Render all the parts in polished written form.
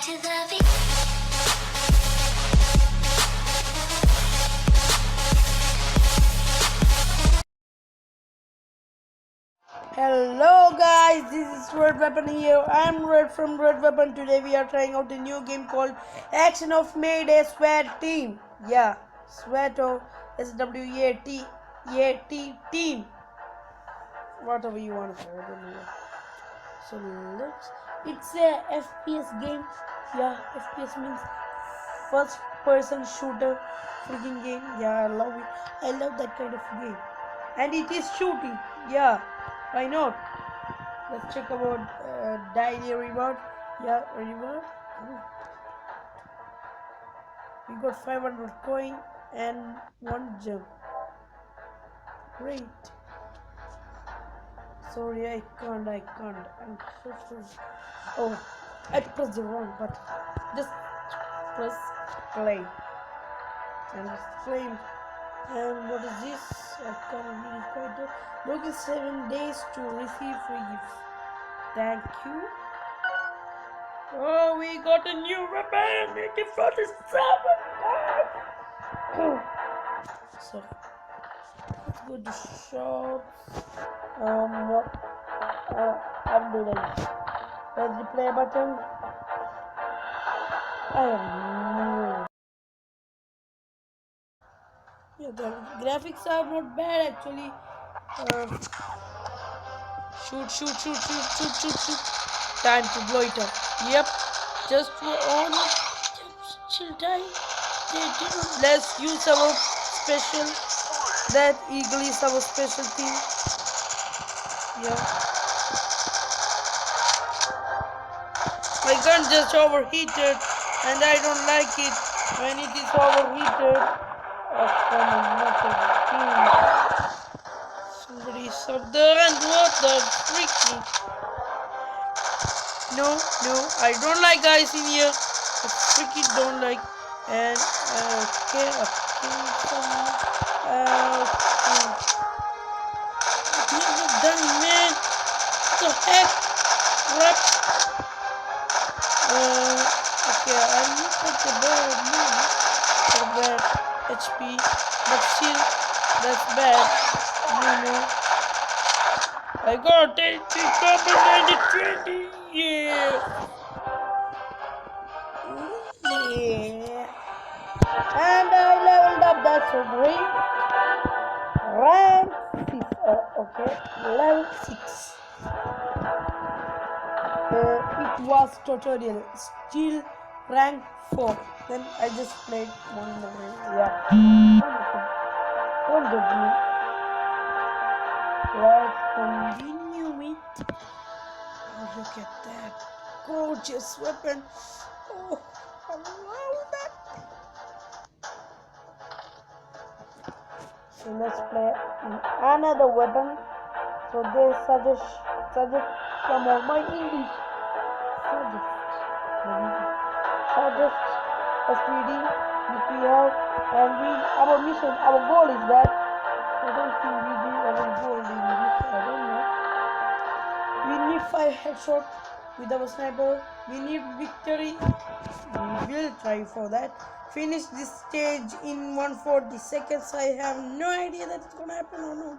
to the beat. Hello guys, this is Red Weapon here. I'm Red from Red Weapon. Today we are trying out a new game called Action of Mayday SWAT Team. Yeah, SWAT or SWAT team. Whatever you want to say, I don't know. So it's a FPS game. Yeah, FPS means first person shooter freaking game. Yeah, I love it. I love that kind of game. And it is shooting. Yeah, why not? Let's check about daily reward. Yeah, reward. We got 500 coin and 1 gem. Great. Sorry, I can't. I'm so sorry. Oh, I pressed the wrong button. Just press play. And it's flame. And what is this? I can't really quite do. Look, 7 days to receive free gifts. Thank you. Oh, we got a new weapon! AK-47! So, let's go to shop. What? I'm doing it. Press the play button. I have no. Yeah, the graphics are not bad actually. Shoot. Time to blow it up. Yep. Just on chill time. Let's use our special. That eagle is our special thing. Yeah. My gun just overheated and I don't like it when it is overheated. Somebody is up there and what the freaking. No, I don't like guys in here. I freaking don't like. And okay. What have you done, man? What the heck? What? Okay, I'm not at the bad now. For bad HP, but still, that's bad. I got 80 combat 20. Yeah. And I leveled up. That's so great. Rank 6. Okay, level 6. It was tutorial. Still rank 4. Then I just played one more. Yeah. Don't judge me. Let's continue it. Oh, look at that gorgeous weapon. Oh, I love that. So let's play another weapon. So they suggest come on my English. Suggest SPD which we have, and our mission, our goal is that. I don't think we do our goal in this. I don't know. We need 5 headshots with our sniper. We need victory. We will try for that. Finish this stage in 140 seconds. I have no idea that it's gonna happen or not,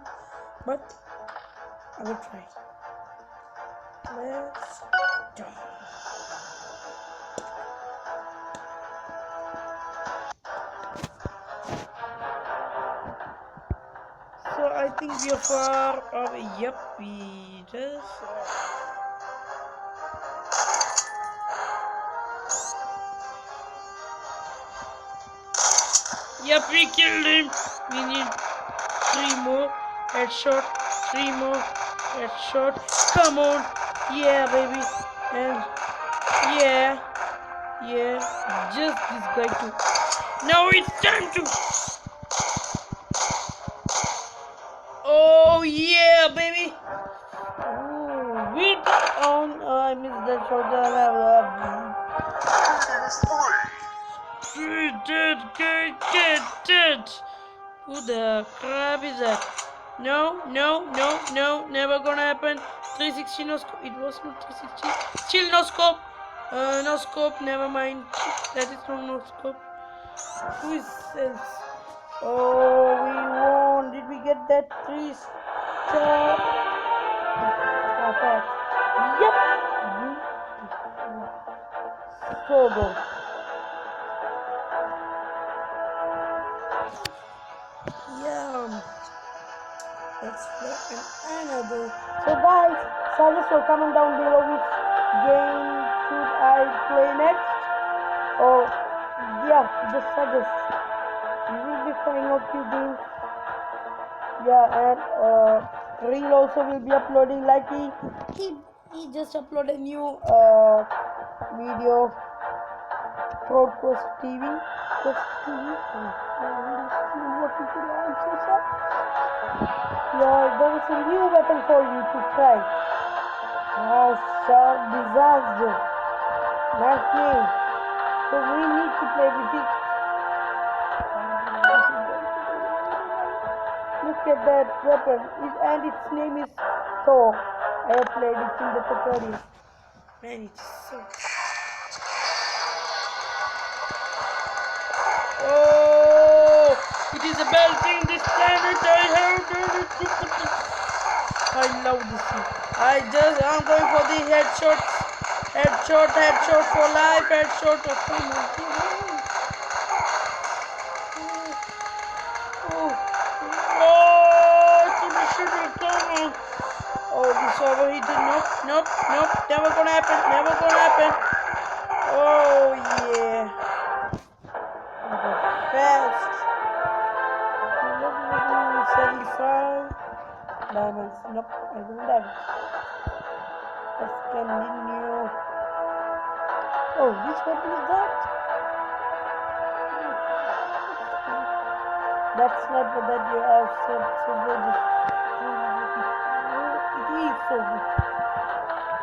but I will try. Let's go. So I think we are far away. Yep, we just. Yep, we killed him. We need 3 more headshot. 3 more headshot. Come on. Yeah, baby. And yeah. Just this guy too. Now it's time to. Oh yeah, baby. Oh, wait on. I missed that shot. Dead. Who the crap is that? No, never gonna happen. 360 no scope. It was not 360. Still no scope. No scope, never mind. That is from no scope. Who is else? Oh, we won. Did we get that 3-star attack? Yep. So good. Yeah. Let's play another. So guys, suggest or comment down below which game should I play next. Or yeah, just suggest. We will be trying out few games. Yeah, and Reel also will be uploading. Like he just uploaded new video. Throat Quest TV. Quest TV. What is it? I'm so sorry. Yeah, there is a new weapon for you to try. Shark Disaster. Nice name. So we need to play with it. Look at that weapon. And its name is Thor. I have played it in the tutorial. Man, it's so... Oh! It is a melting this planet. I love this thing. I'm going for the headshots. Headshot for life. Headshot. Oh, come on. Come on. Oh, this overheated. Nope. Never gonna happen. Oh, yeah. Fast. 75 diamonds. Nope, I don't have it. Let's continue. Oh, which weapon is that? That sniper that you have said so good. It is so good.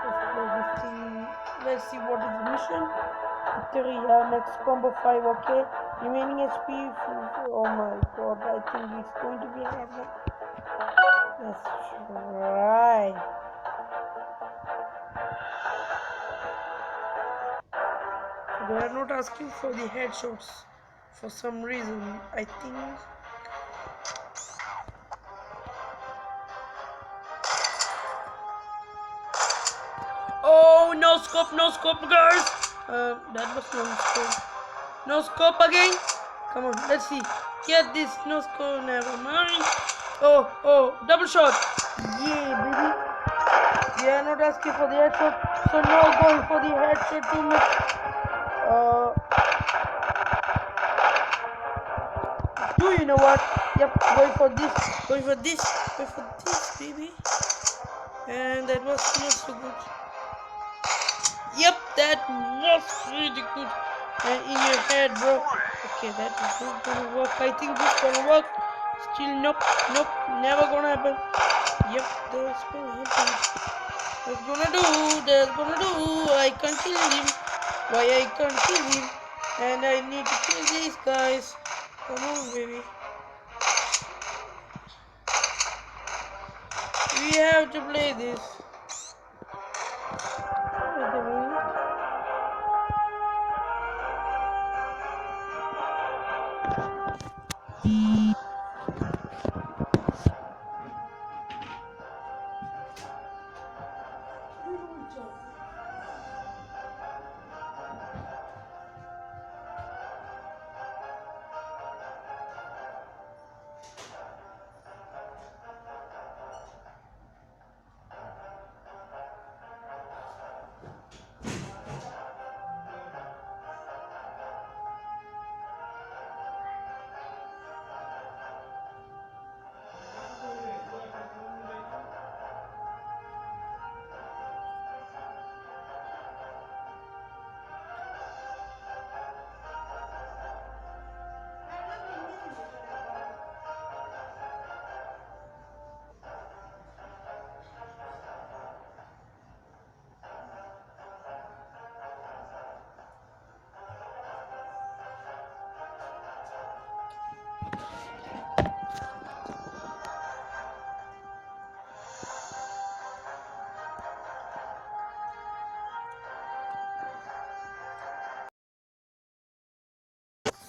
Let's play this thing. Let's see what is the mission. Victory, next combo 5, okay. Remaining HP. Oh my god, I think it's going to be a hard one. Let's try. They are not asking for the headshots for some reason. I think. Oh, no scope, guys. That was no scope. No scope again. Come on, let's see. Get this. No scope. Never mind. Oh, double shot. Yeah, baby. They are not asking for the headshot, so no going for the headshot too much. Do you know what? Yep, going for this, baby. And that was not so good. Yep, that was really good. And in your head, bro. Okay, that is not gonna work. I think this gonna work. Still, nope, never gonna happen. Yep, that's gonna happen. That's gonna do. I can't kill him. Why I can't kill him? And I need to kill these guys. Come on, baby. We have to play this. Wait a minute.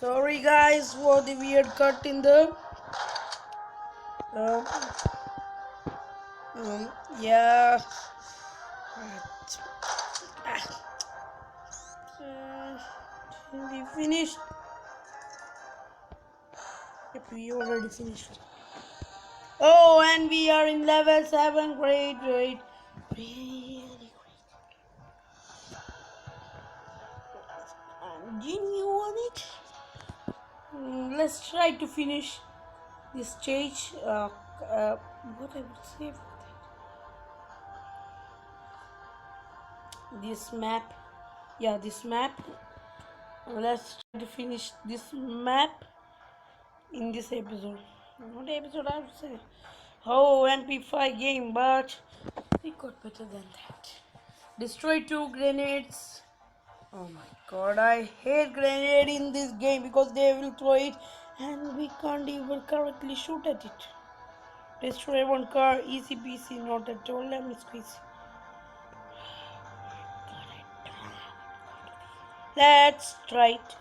Sorry guys for the weird cut in the um, yeah. Uh, we finished. Yep, we already finished. Oh, and we are in level 7. Great, great. Really great. Didn't you want it? Let's try to finish this stage. What I would say for that? This map. Yeah, this map. Let's try to finish this map in this episode. Not episode, I would say. Oh, NP5 game, but we got better than that. Destroy 2 grenades. Oh my god, I hate grenade in this game because they will throw it and we can't even correctly shoot at it. Destroy 1 car, easy peasy, not at all. Let me squeeze. Let's try it.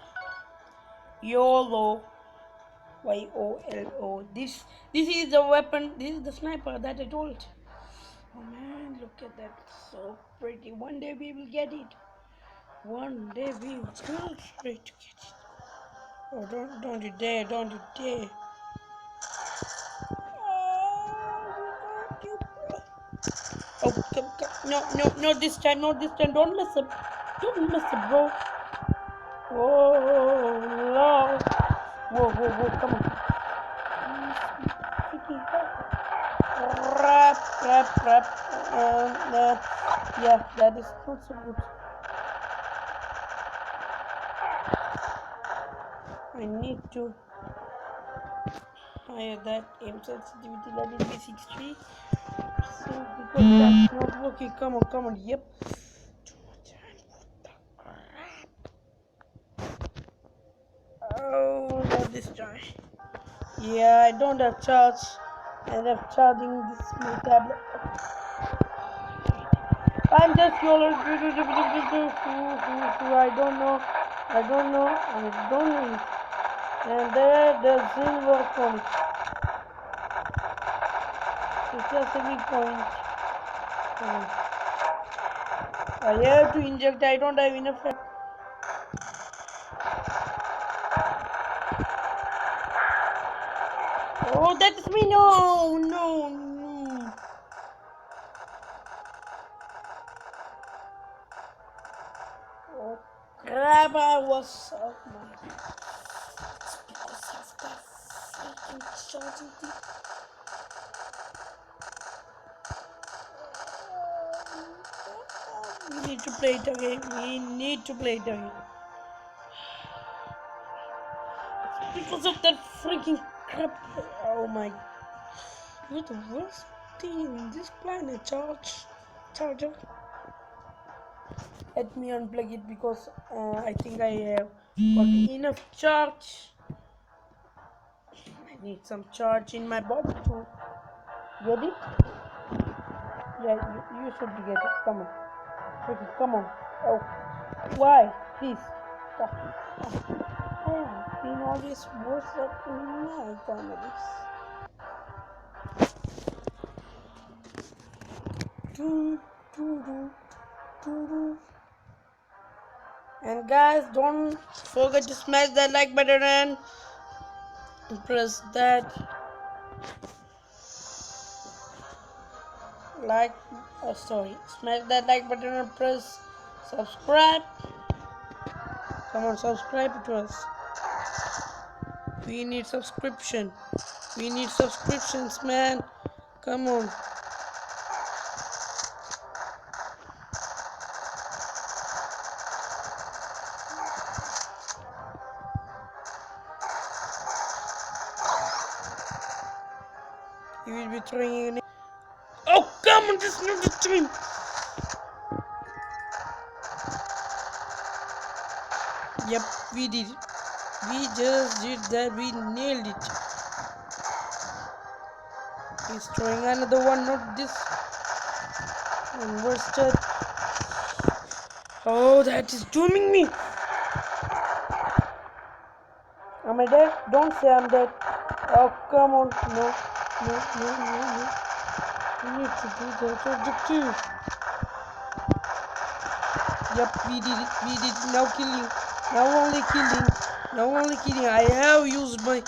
YOLO. YOLO. This is the weapon. This is the sniper that I told. Oh man, look at that. So pretty. One day we will get it. One day we will try to get it. Oh, don't you dare. Don't you dare. Oh, come. No, not this time. Not this time. Don't mess up. Don't mess up, bro. Whoa, no. Whoa. Come on. Crap. Yeah, that is not so good. I need to higher that aim sensitivity, let it be 63. So because that's not working. Come on. Yep. Oh, not this time. Yeah, I don't have charge. I end up charging this my tablet. I'm just YOLO. I don't know. And there doesn't work on it. It's just a weak point. I have to inject. I don't have enough. Oh, that's me. No. Oh, crap. I was out, man. It's because of that freaking charging thing. We need to play it again. Because of that freaking crap. Oh my. You're the worst thing in this planet, charger. Let me unplug it because I think I have got enough charge. I need some charge in my body to get it. Yeah, you should get it. Come on. Ricky, come on. Oh, why? Please. Stop. I have been always worse at my families. And guys, don't forget to smash that like button and press that smash that like button and press subscribe. Come on, subscribe to us. We need subscriptions, man. Come on. You will be throwing in. Oh, come on, this is not the time. Yep, we did it. We just did that. We nailed it. He's throwing another one, not this. And what's that? Oh, that is dooming me. Am I dead? Don't say I'm dead. Oh, come on. No. No, no, no, no. We need to do that objective. Yep, we did it. We did it. Now killing. Now only killing. Now only killing. I have used my...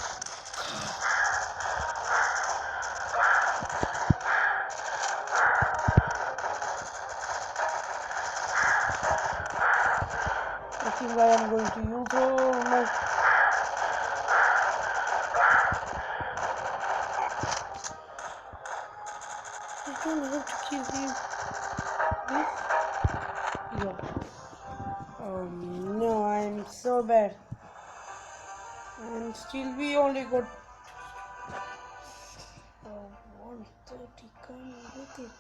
I think I am going to use all my... I don't know how to kill him. This? Yeah. Oh no, I'm so bad. And still we only got 130. Come with it.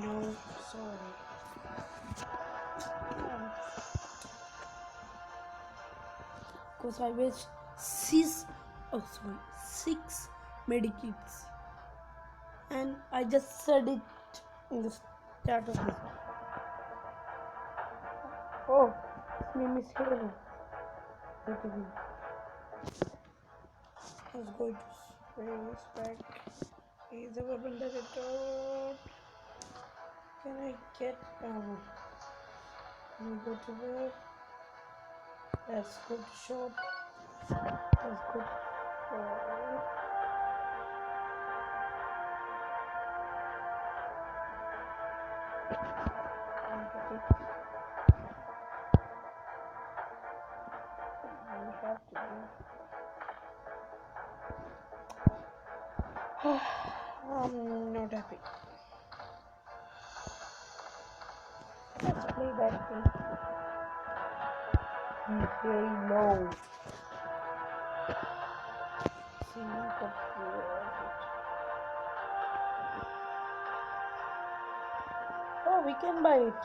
No, sorry. Because I wasted six medikits, and I just said it in the start of this. Oh, his name is Hero. Let's go to space back. Is the weapon that it got? Can I get ammo? Can we go to where? Let's go to shop. Let's go to we have to do. I'm not happy. Let's play that thing. He's very low. See, oh, we can buy it.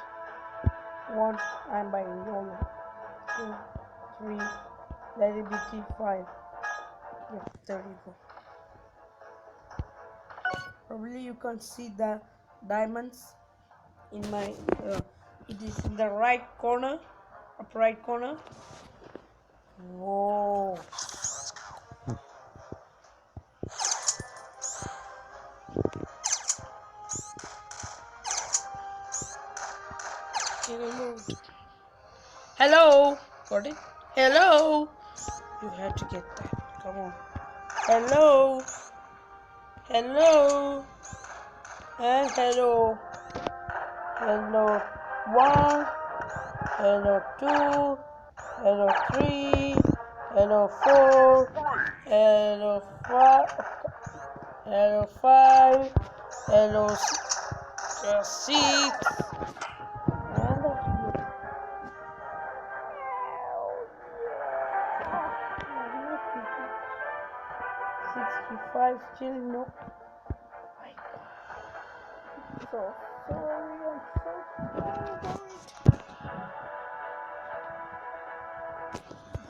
One, I'm buying only. 2, 3, let it be T5. Yeah, there you go. Probably you can see the diamonds in my it is in the right corner, upper right corner. Whoa. Hello. Got it? Hello. You have to get that. Come on. Hello. Hello. And hello. Hello 1. Hello 2. Hello 3. Hello 4. Hello 5. Hello 5. Hello 6. And that's good. 65 still no. My God. So sorry, I'm so sorry.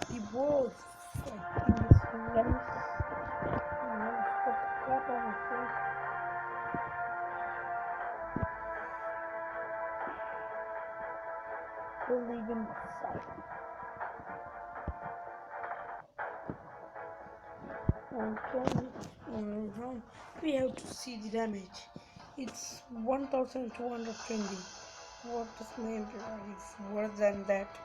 The balls, I think it's nice. Put the crap on my face. We'll leave him aside. We have to see the damage. It's 1220. What does mean is worse than that?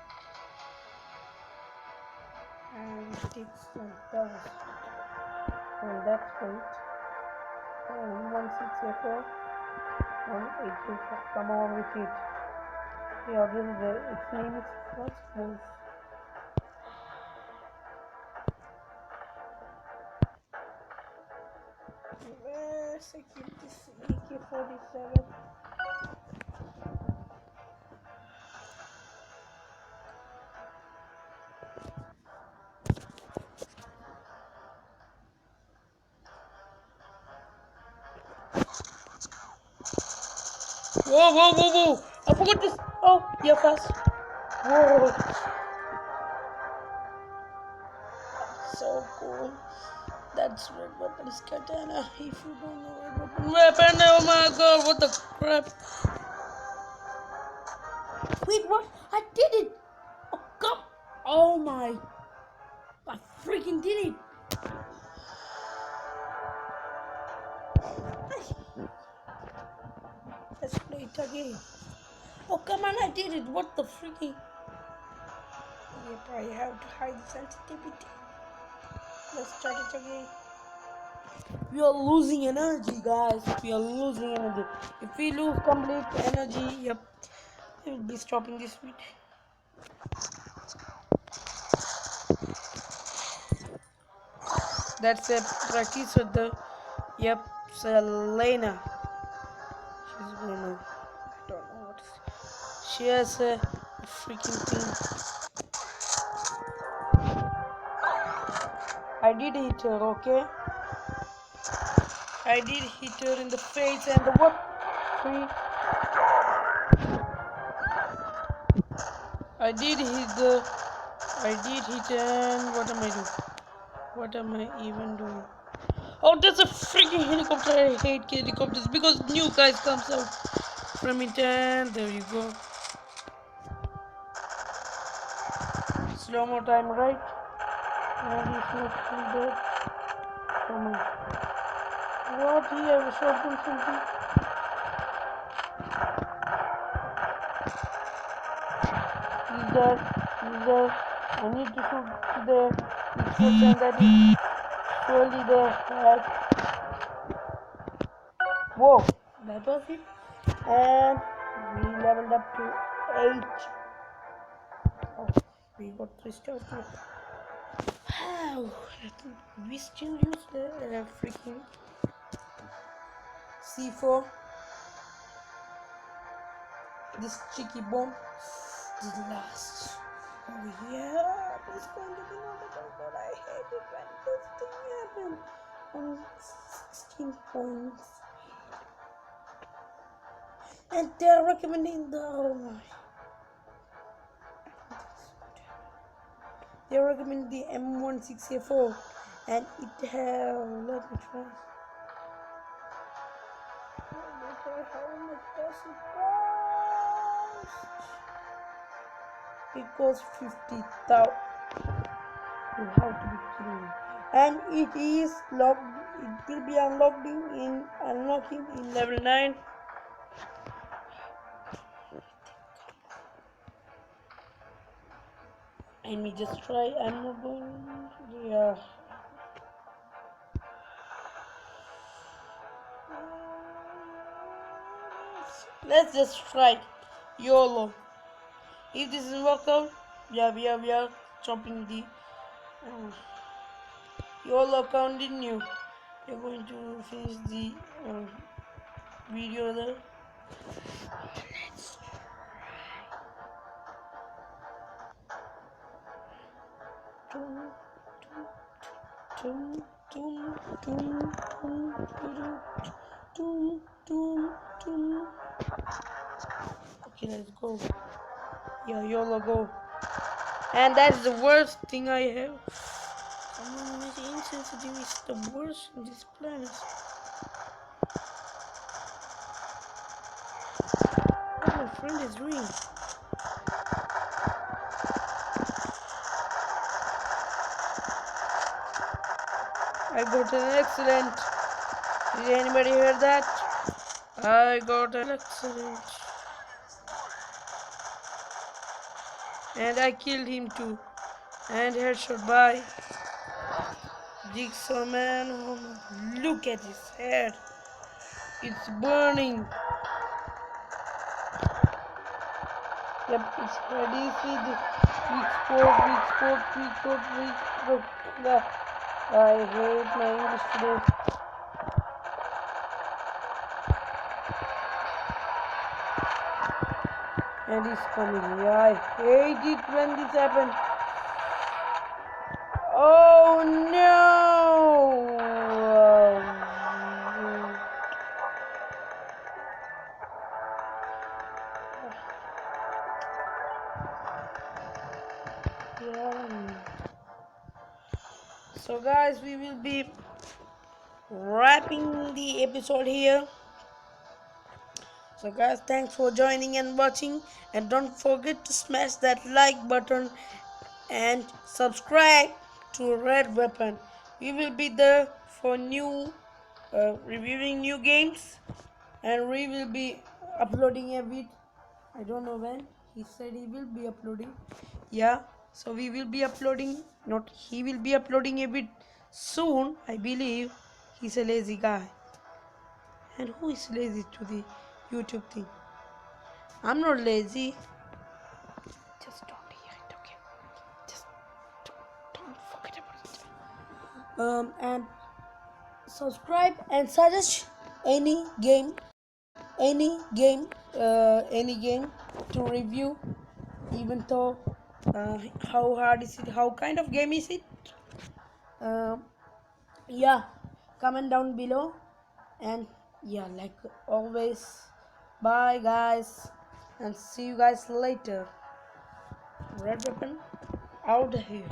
And it's that and that's great. 1684, 1824. Come on with it. Yeah, this is its name is first move. Security AK-47. Whoa, whoa, whoa, whoa! I forgot this. Oh, yeah, fast. Whoa. So cool. That's red weapon's katana. If you don't know red weapon, oh my God, what the crap? Wait, what? I did it! Oh, come Oh my! I freaking did it! Let's play it again. Oh come on! I did it! What the freaking? Yep, I have to hide the sensitivity. Let's start it again. We are losing energy, guys. We are losing energy. If we lose complete energy, yep, we will be stopping this video. That's a practice with the, yep, Selena. She's gonna, I don't know what is. She has a freaking thing. I did hit her, okay? I did hit her in the face and the what? Three. I did hit and what am I doing? What am I even doing? Oh, that's a freaking helicopter. I hate helicopters because new guys comes out from it and there you go. Slow-mo time, right? And he's not still dead. Come on. What? He have a shotgun something? He's dead. He's dead. I need to shoot to the explosion that is surely there. Whoa, that was it. And we leveled up to 8. Oh, we got 3 stars too. Wow, we still use the freaking C4. This cheeky bomb did last. Oh yeah, it's going to be another but I hate it when this thing happens. On 16 points. And they're recommending the, oh my. They recommend the M16A4 and it have, let me try. How much does it cost? It costs 50,000. You have to be kidding me. And it is locked, it will be unlocking in level 9. Let me just try. I'm not going, yeah. Let's just try YOLO. If this doesn't work out, yeah, we are chopping the YOLO continue. We're going to finish the video there. Let's okay, let's go. Yeah, YOLO go. And that's the worst thing I have. Someone is insensitive is the worst on this planet. What my friend is doing? I got an excellent. Did anybody hear that? I got an excellent. And I killed him too. And headshot by Jigsaw man. Oh, look at his head. It's burning. Yep, his head is with weak spot. I hate my English today. And he's coming. Yeah, I hate it when this happens. Oh no! Yeah. So guys, we will be wrapping the episode here. So guys, thanks for joining and watching, and don't forget to smash that like button and subscribe to Red Weapon. We will be there for reviewing new games, and we will be uploading a bit. I don't know when. He said he will be uploading. Yeah, so we will be uploading. Not he will be uploading a bit soon. I believe he's a lazy guy. And who is lazy to the YouTube thing? I'm not lazy. Just don't hear it, okay? Just don't forget about it. And subscribe and suggest any game, any game to review. Even though, how hard is it? How kind of game is it? Yeah, comment down below. And yeah, like always, bye guys, and see you guys later. Red Weapon out here.